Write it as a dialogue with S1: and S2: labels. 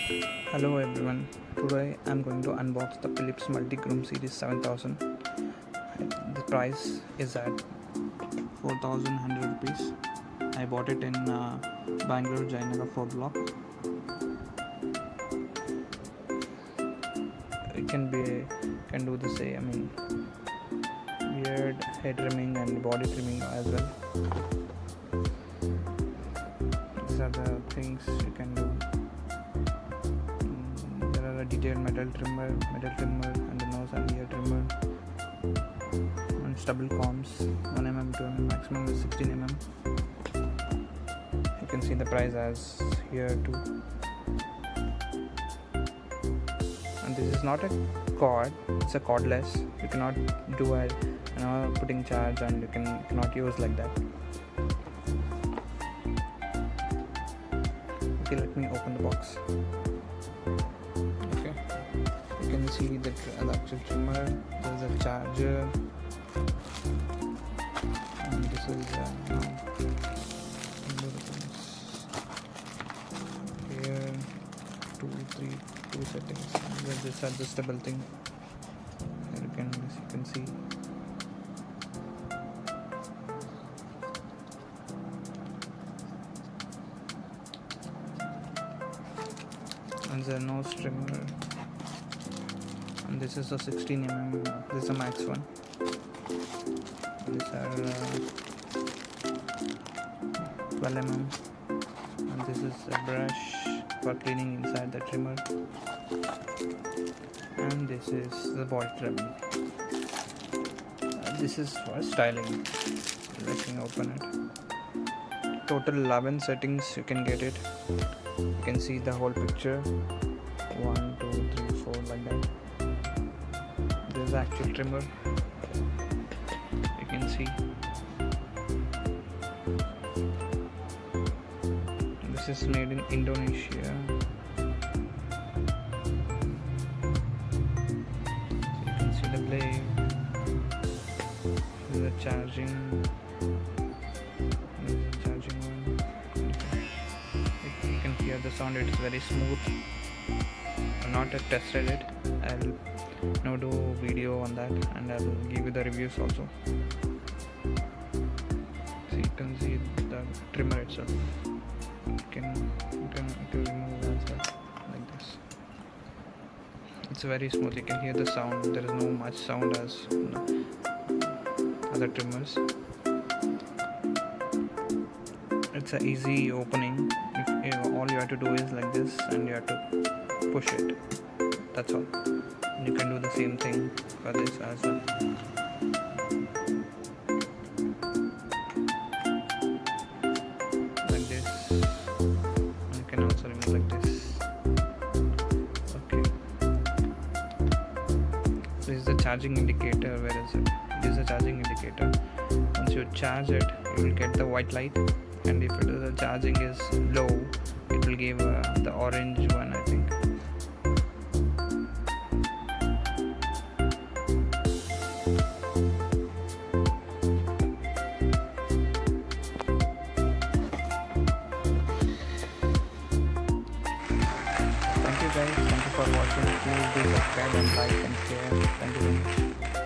S1: Hello everyone, today I'm going to unbox the Philips Multi-Groom Series 7000. The price is at 4,100 rupees. I bought it in Bangalore Jainagar 4 block. It can do the same, beard, head trimming and body trimming as well. These are the things you can do. There are a detailed metal trimmer and the nose and ear trimmer, and stubble combs, 1mm, 2mm, maximum is 16mm. You can see the price as here too. And this is not a cord, it's a cordless. You cannot do a putting charge, and you cannot use like that. Okay, let me open the box. Okay, you can see the actual trimmer. There's a charger, and this is here two settings. There's this adjustable thing. Here you can see. And the nose trimmer, and this is a 16mm. This is a max one. These are 12mm, and this is a brush for cleaning inside the trimmer, and this is the body trimming. This is for styling. Let me open it. Total 11 settings you can get it. You can see the whole picture, 1, 2, 3, 4, like that. This is the actual trimmer. You can see. This is made in Indonesia. So you can see the blade. This is the charging. The sound, it's very smooth. I've not tested it. I'll now do a video on that, and I'll give you the reviews also. So you can see the trimmer itself. You can remove as well, like this. It's very smooth. You can hear the sound. There is no much sound as other trimmers. It's an easy opening. All you have to do is like this, and you have to push it. That's all. You can do the same thing for this as well. Like this. And you can also remove like this. Okay. This is the charging indicator. Where is it? This is the charging indicator. Once you charge it, you will get the white light. And if the charging is low, it will give the orange one, I think. Thank you guys, thank you for watching. Please do subscribe and like and share. Thank you very much.